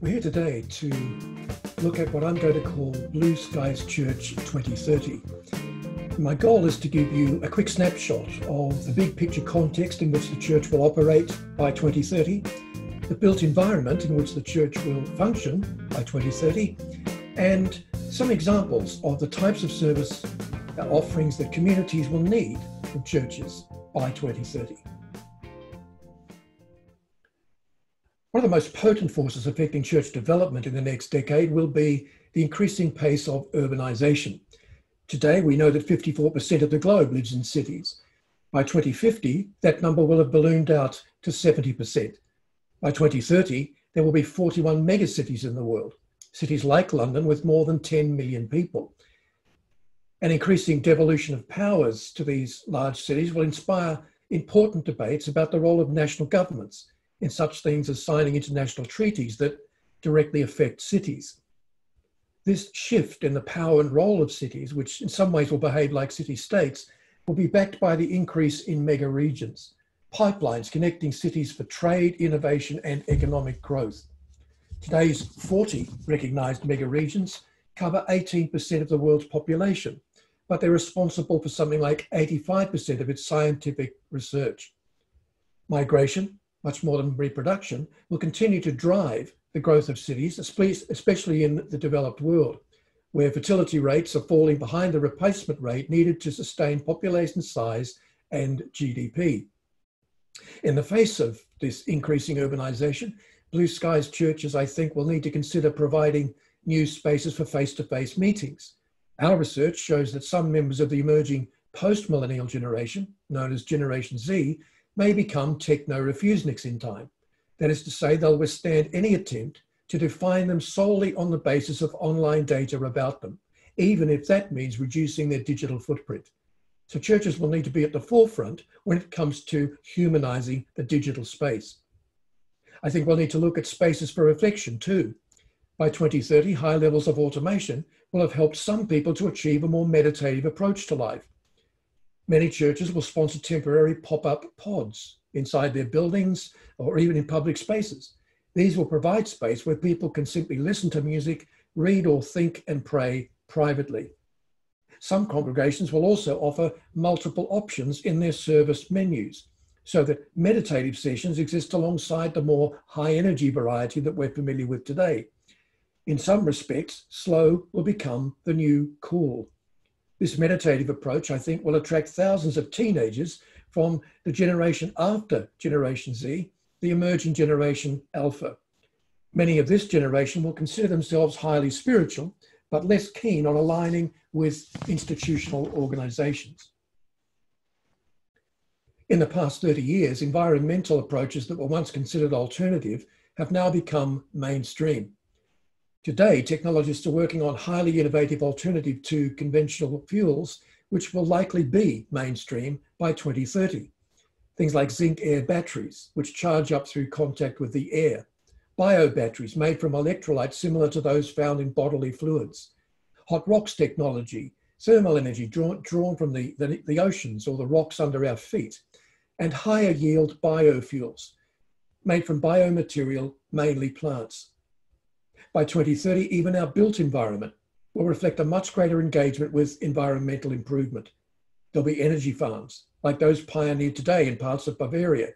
We're here today to look at what I'm going to call Blue Skies Church 2030. My goal is to give you a quick snapshot of the big picture context in which the church will operate by 2030, the built environment in which the church will function by 2030, and some examples of the types of service offerings that communities will need from churches by 2030. One of the most potent forces affecting church development in the next decade will be the increasing pace of urbanisation. Today, we know that 54% of the globe lives in cities. By 2050, that number will have ballooned out to 70%. By 2030, there will be 41 megacities in the world, cities like London with more than 10 million people. An increasing devolution of powers to these large cities will inspire important debates about the role of national governments in such things as signing international treaties that directly affect cities. This shift in the power and role of cities, which in some ways will behave like city-states, will be backed by the increase in mega regions, pipelines connecting cities for trade, innovation, and economic growth. Today's 40 recognised mega regions cover 18% of the world's population, but they're responsible for something like 85% of its scientific research. Migration, much more than reproduction, will continue to drive the growth of cities, especially in the developed world, where fertility rates are falling behind the replacement rate needed to sustain population size and GDP. In the face of this increasing urbanisation, Blue Skies churches, I think, will need to consider providing new spaces for face-to-face meetings. Our research shows that some members of the emerging post-millennial generation, known as Generation Z, may become techno-refuseniks in time. That is to say, they'll withstand any attempt to define them solely on the basis of online data about them, even if that means reducing their digital footprint. So churches will need to be at the forefront when it comes to humanizing the digital space. I think we'll need to look at spaces for reflection too. By 2030, high levels of automation will have helped some people to achieve a more meditative approach to life. Many churches will sponsor temporary pop-up pods inside their buildings or even in public spaces. These will provide space where people can simply listen to music, read or think and pray privately. Some congregations will also offer multiple options in their service menus, so that meditative sessions exist alongside the more high-energy variety that we're familiar with today. In some respects, slow will become the new cool. This meditative approach, I think, will attract thousands of teenagers from the generation after Generation Z, the emerging generation Alpha. Many of this generation will consider themselves highly spiritual, but less keen on aligning with institutional organisations. In the past 30 years, environmental approaches that were once considered alternative have now become mainstream. Today, technologists are working on highly innovative alternative to conventional fuels, which will likely be mainstream by 2030. Things like zinc air batteries, which charge up through contact with the air. Bio batteries made from electrolytes similar to those found in bodily fluids. Hot rocks technology, thermal energy drawn from the oceans or the rocks under our feet. And higher yield biofuels, made from biomaterial, mainly plants. By 2030, even our built environment will reflect a much greater engagement with environmental improvement. There'll be energy farms, like those pioneered today in parts of Bavaria.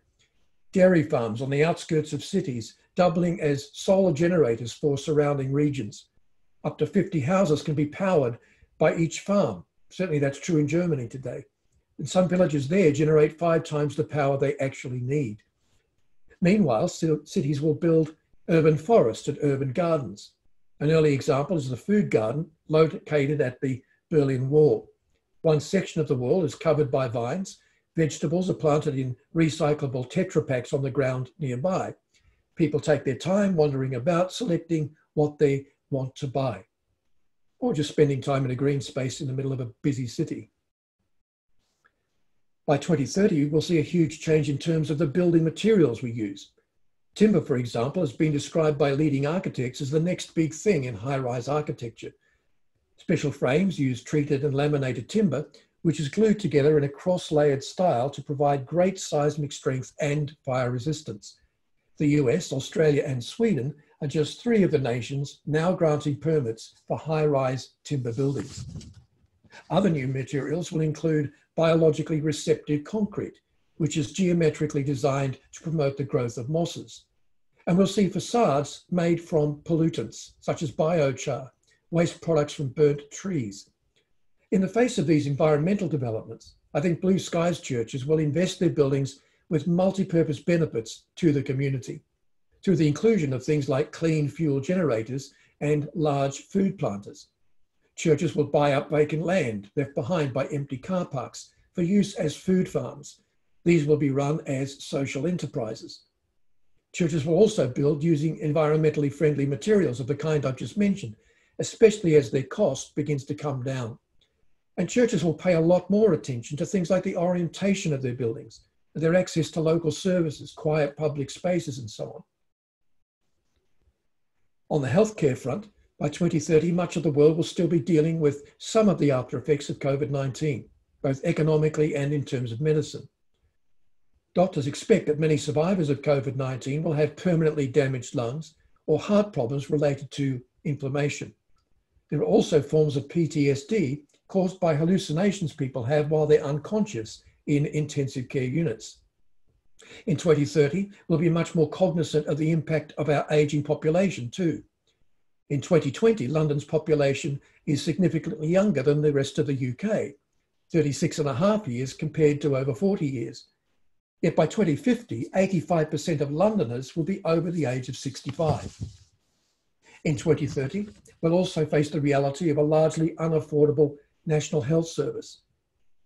Dairy farms on the outskirts of cities, doubling as solar generators for surrounding regions. Up to 50 houses can be powered by each farm. Certainly that's true in Germany today. And some villages there generate 5 times the power they actually need. Meanwhile, cities will build urban forests and urban gardens. An early example is the food garden located at the Berlin Wall. One section of the wall is covered by vines. Vegetables are planted in recyclable Tetra Paks on the ground nearby. People take their time wandering about, selecting what they want to buy, or just spending time in a green space in the middle of a busy city. By 2030, we'll see a huge change in terms of the building materials we use. Timber, for example, has been described by leading architects as the next big thing in high-rise architecture. Special frames use treated and laminated timber, which is glued together in a cross-layered style to provide great seismic strength and fire resistance. The US, Australia and Sweden are just 3 of the nations now granting permits for high-rise timber buildings. Other new materials will include biologically receptive concrete, which is geometrically designed to promote the growth of mosses. And we'll see facades made from pollutants, such as biochar, waste products from burnt trees. In the face of these environmental developments, I think Blue Skies churches will invest their buildings with multi-purpose benefits to the community, through the inclusion of things like clean fuel generators and large food planters. Churches will buy up vacant land left behind by empty car parks for use as food farms. These will be run as social enterprises. Churches will also build using environmentally friendly materials of the kind I've just mentioned, especially as their cost begins to come down. And churches will pay a lot more attention to things like the orientation of their buildings, their access to local services, quiet public spaces, and so on. On the healthcare front, by 2030, much of the world will still be dealing with some of the after effects of COVID-19, both economically and in terms of medicine. Doctors expect that many survivors of COVID-19 will have permanently damaged lungs or heart problems related to inflammation. There are also forms of PTSD caused by hallucinations people have while they're unconscious in intensive care units. In 2030, we'll be much more cognizant of the impact of our ageing population too. In 2020, London's population is significantly younger than the rest of the UK, 36.5 years compared to over 40 years. Yet by 2050, 85% of Londoners will be over the age of 65. In 2030, we'll also face the reality of a largely unaffordable national health service.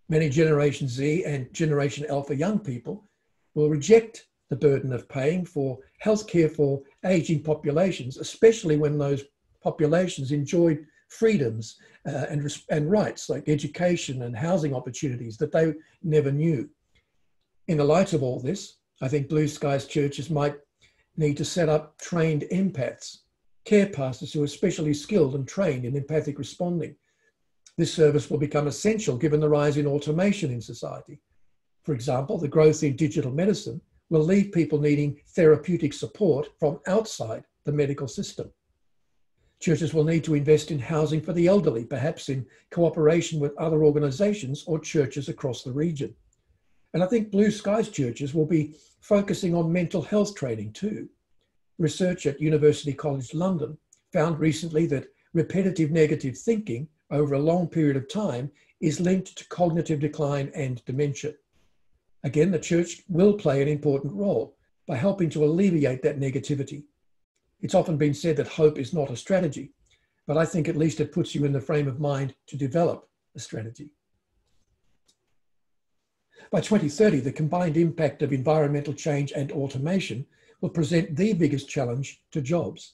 Many Generation Z and Generation Alpha young people will reject the burden of paying for healthcare for ageing populations, especially when those populations enjoyed freedoms and rights like education and housing opportunities that they never knew. In the light of all this, I think Blue Skies churches might need to set up trained empaths, care pastors who are specially skilled and trained in empathic responding. This service will become essential given the rise in automation in society. For example, the growth in digital medicine will leave people needing therapeutic support from outside the medical system. Churches will need to invest in housing for the elderly, perhaps in cooperation with other organisations or churches across the region. And I think Blue Skies churches will be focusing on mental health training too. Research at University College London found recently that repetitive negative thinking over a long period of time is linked to cognitive decline and dementia. Again, the church will play an important role by helping to alleviate that negativity. It's often been said that hope is not a strategy, but I think at least it puts you in the frame of mind to develop a strategy. By 2030, the combined impact of environmental change and automation will present the biggest challenge to jobs.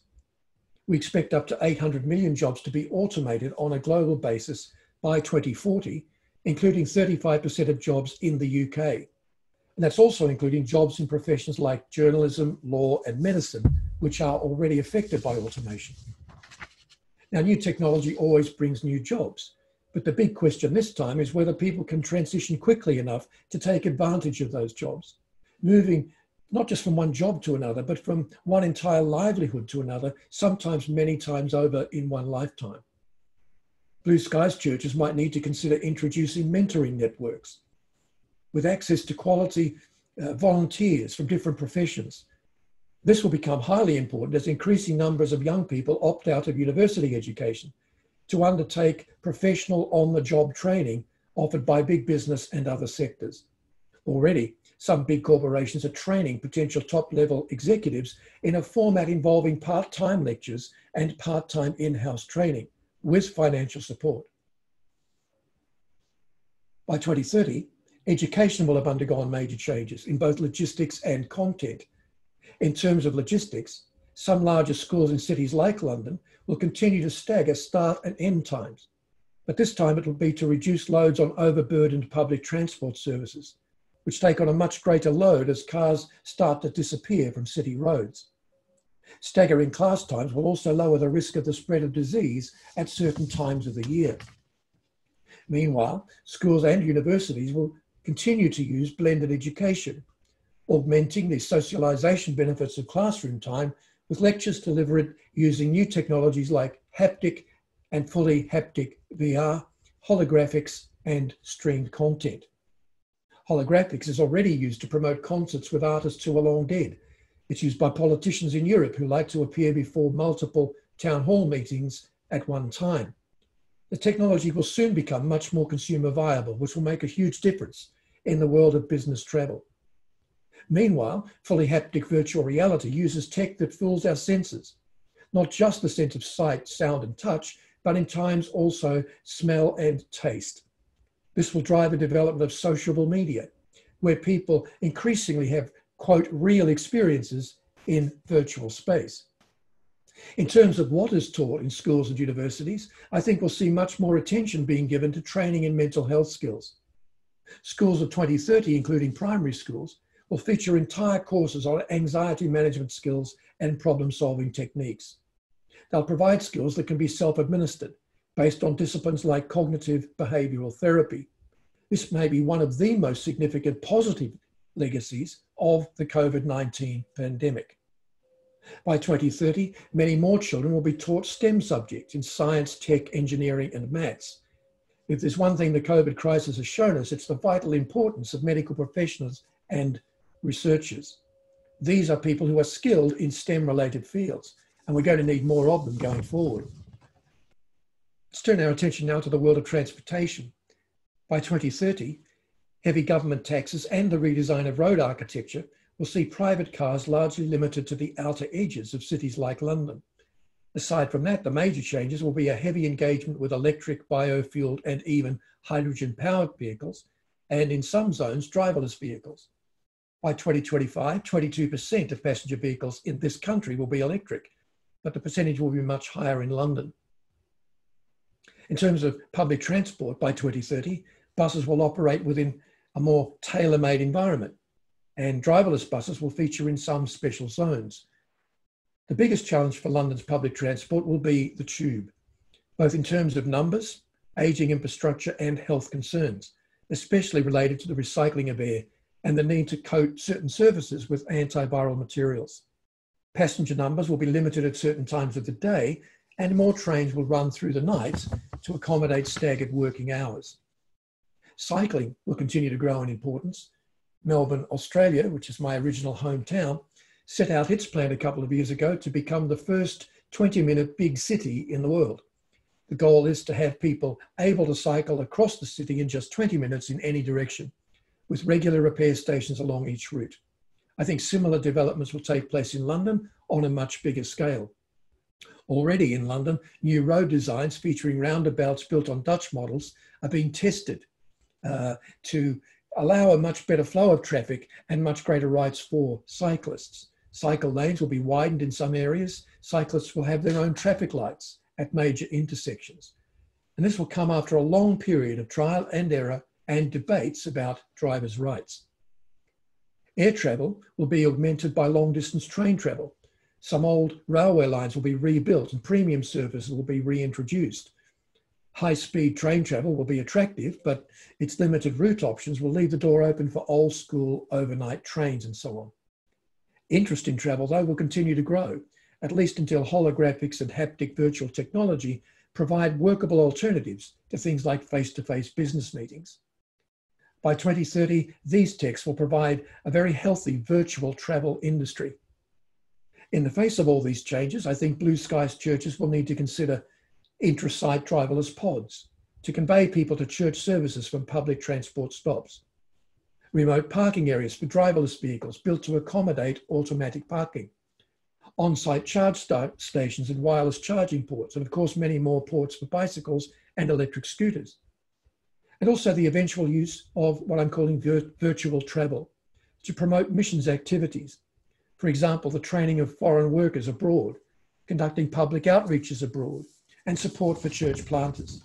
We expect up to 800 million jobs to be automated on a global basis by 2040, including 35% of jobs in the UK. And that's also including jobs in professions like journalism, law, and medicine, which are already affected by automation. Now, new technology always brings new jobs, but the big question this time is whether people can transition quickly enough to take advantage of those jobs, moving not just from one job to another, but from one entire livelihood to another, sometimes many times over in one lifetime. Blue Skies churches might need to consider introducing mentoring networks with access to quality volunteers from different professions. This will become highly important as increasing numbers of young people opt out of university education to undertake professional on-the-job training offered by big business and other sectors. Already, some big corporations are training potential top-level executives in a format involving part-time lectures and part-time in-house training with financial support. By 2030, education will have undergone major changes in both logistics and content. In terms of logistics, some larger schools in cities like London will continue to stagger start and end times, but this time it will be to reduce loads on overburdened public transport services, which take on a much greater load as cars start to disappear from city roads. Staggering class times will also lower the risk of the spread of disease at certain times of the year. Meanwhile, schools and universities will continue to use blended education, augmenting the socialization benefits of classroom time with lectures delivered using new technologies like haptic and fully haptic VR, holographics, and streamed content. Holographics is already used to promote concerts with artists who are long dead. It's used by politicians in Europe who like to appear before multiple town hall meetings at one time. The technology will soon become much more consumer viable, which will make a huge difference in the world of business travel. Meanwhile, fully haptic virtual reality uses tech that fools our senses, not just the sense of sight, sound, and touch, but in times also smell and taste. This will drive the development of sociable media, where people increasingly have, quote, real experiences in virtual space. In terms of what is taught in schools and universities, I think we'll see much more attention being given to training in mental health skills. Schools of 2030, including primary schools, will feature entire courses on anxiety management skills and problem-solving techniques. They'll provide skills that can be self-administered, based on disciplines like cognitive behavioural therapy. This may be one of the most significant positive legacies of the COVID-19 pandemic. By 2030, many more children will be taught STEM subjects in science, tech, engineering, and maths. If there's one thing the COVID crisis has shown us, it's the vital importance of medical professionals and researchers. These are people who are skilled in STEM-related fields, and we're going to need more of them going forward. Let's turn our attention now to the world of transportation. By 2030, heavy government taxes and the redesign of road architecture will see private cars largely limited to the outer edges of cities like London. Aside from that, the major changes will be a heavy engagement with electric, biofueled, and even hydrogen-powered vehicles, and in some zones, driverless vehicles. By 2025, 22% of passenger vehicles in this country will be electric, but the percentage will be much higher in London. In terms of public transport, by 2030, buses will operate within a more tailor-made environment, and driverless buses will feature in some special zones. The biggest challenge for London's public transport will be the tube, both in terms of numbers, ageing infrastructure, and health concerns, especially related to the recycling of air and the need to coat certain surfaces with antiviral materials. Passenger numbers will be limited at certain times of the day, and more trains will run through the night to accommodate staggered working hours. Cycling will continue to grow in importance. Melbourne, Australia, which is my original hometown, set out its plan a couple of years ago to become the first 20-minute big city in the world. The goal is to have people able to cycle across the city in just 20 minutes in any direction, with regular repair stations along each route. I think similar developments will take place in London on a much bigger scale. Already in London, new road designs featuring roundabouts built on Dutch models are being tested to allow a much better flow of traffic and much greater rights for cyclists. Cycle lanes will be widened in some areas. Cyclists will have their own traffic lights at major intersections. And this will come after a long period of trial and error and debates about drivers' rights. Air travel will be augmented by long-distance train travel. Some old railway lines will be rebuilt and premium services will be reintroduced. High-speed train travel will be attractive, but its limited route options will leave the door open for old-school overnight trains and so on. Interest in travel, though, will continue to grow, at least until holographics and haptic virtual technology provide workable alternatives to things like face-to-face business meetings. By 2030, these techs will provide a very healthy virtual travel industry. In the face of all these changes, I think blue skies churches will need to consider intra-site driverless pods to convey people to church services from public transport stops. Remote parking areas for driverless vehicles built to accommodate automatic parking. On-site charge stations and wireless charging ports, and of course many more ports for bicycles and electric scooters. And also the eventual use of what I'm calling virtual travel to promote missions activities. For example, the training of foreign workers abroad, conducting public outreaches abroad, and support for church planters.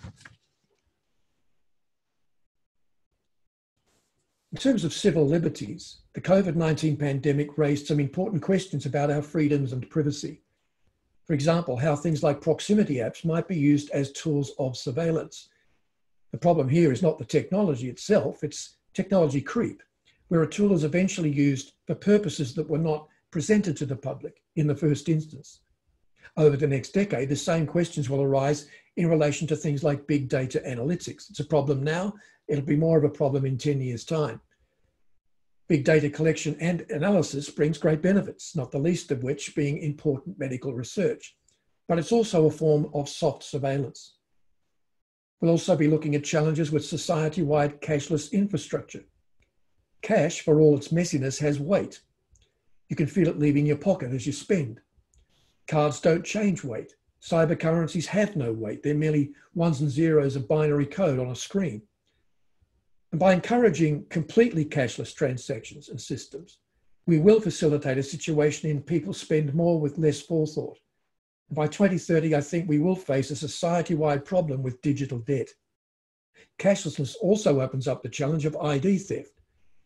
In terms of civil liberties, the COVID-19 pandemic raised some important questions about our freedoms and privacy. For example, how things like proximity apps might be used as tools of surveillance. The problem here is not the technology itself, it's technology creep, where a tool is eventually used for purposes that were not presented to the public in the first instance. Over the next decade, the same questions will arise in relation to things like big data analytics. It's a problem now, it'll be more of a problem in 10 years' time. Big data collection and analysis brings great benefits, not the least of which being important medical research, but it's also a form of soft surveillance. We'll also be looking at challenges with society-wide cashless infrastructure. Cash, for all its messiness, has weight. You can feel it leaving your pocket as you spend. Cards don't change weight. Cyber currencies have no weight. They're merely ones and zeros of binary code on a screen. And by encouraging completely cashless transactions and systems, we will facilitate a situation in people spend more with less forethought. And by 2030, I think we will face a society-wide problem with digital debt. Cashlessness also opens up the challenge of ID theft.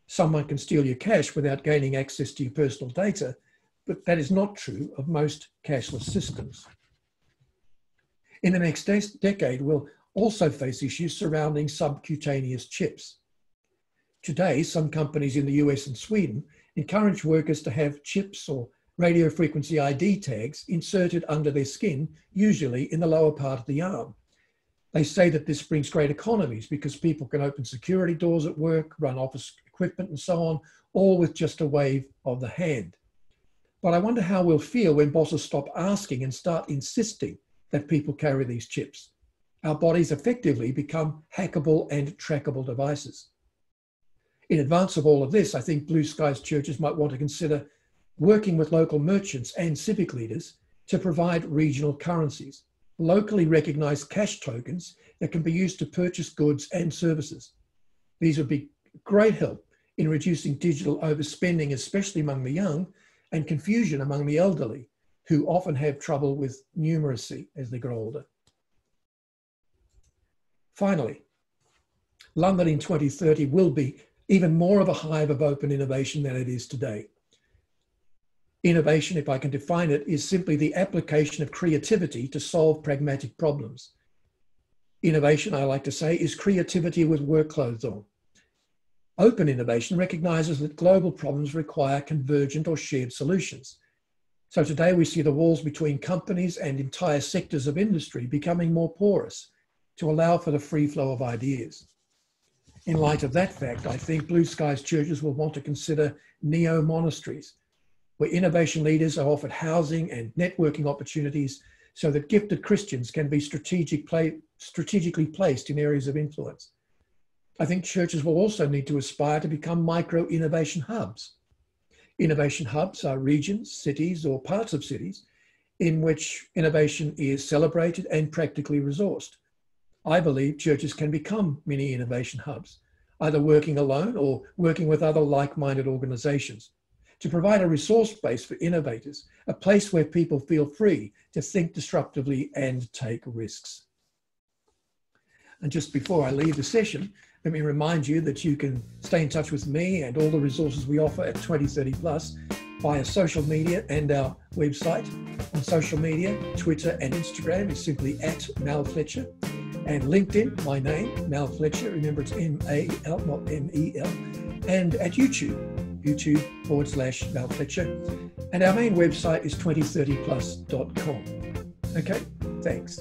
Someone can steal your cash without gaining access to your personal data, but that is not true of most cashless systems. In the next decade, we'll also face issues surrounding subcutaneous chips. Today, some companies in the US and Sweden encourage workers to have chips or radio frequency ID tags inserted under their skin, usually in the lower part of the arm. They say that this brings great economies because people can open security doors at work, run office equipment and so on, all with just a wave of the hand. But I wonder how we'll feel when bosses stop asking and start insisting that people carry these chips. Our bodies effectively become hackable and trackable devices. In advance of all of this, I think Blue Skies churches might want to consider working with local merchants and civic leaders to provide regional currencies, locally recognized cash tokens that can be used to purchase goods and services. These would be great help in reducing digital overspending, especially among the young, and confusion among the elderly, who often have trouble with numeracy as they grow older. Finally, London in 2030 will be even more of a hive of open innovation than it is today. Innovation, if I can define it, is simply the application of creativity to solve pragmatic problems. Innovation, I like to say, is creativity with work clothes on. Open innovation recognizes that global problems require convergent or shared solutions. So today we see the walls between companies and entire sectors of industry becoming more porous to allow for the free flow of ideas. In light of that fact, I think Blue Skies churches will want to consider neo-monasteries, where innovation leaders are offered housing and networking opportunities so that gifted Christians can be strategically placed in areas of influence. I think churches will also need to aspire to become micro-innovation hubs. Innovation hubs are regions, cities, or parts of cities in which innovation is celebrated and practically resourced. I believe churches can become mini innovation hubs, either working alone or working with other like-minded organizations, to provide a resource base for innovators, a place where people feel free to think disruptively and take risks. And just before I leave the session, let me remind you that you can stay in touch with me and all the resources we offer at 2030 Plus via social media and our website. On social media, Twitter and Instagram is simply @Mal Fletcher. And LinkedIn, my name, Mal Fletcher, remember it's M-A-L, not M-E-L. And at YouTube, YouTube.com/Mal Fletcher. And our main website is 2030plus.com. Okay, thanks.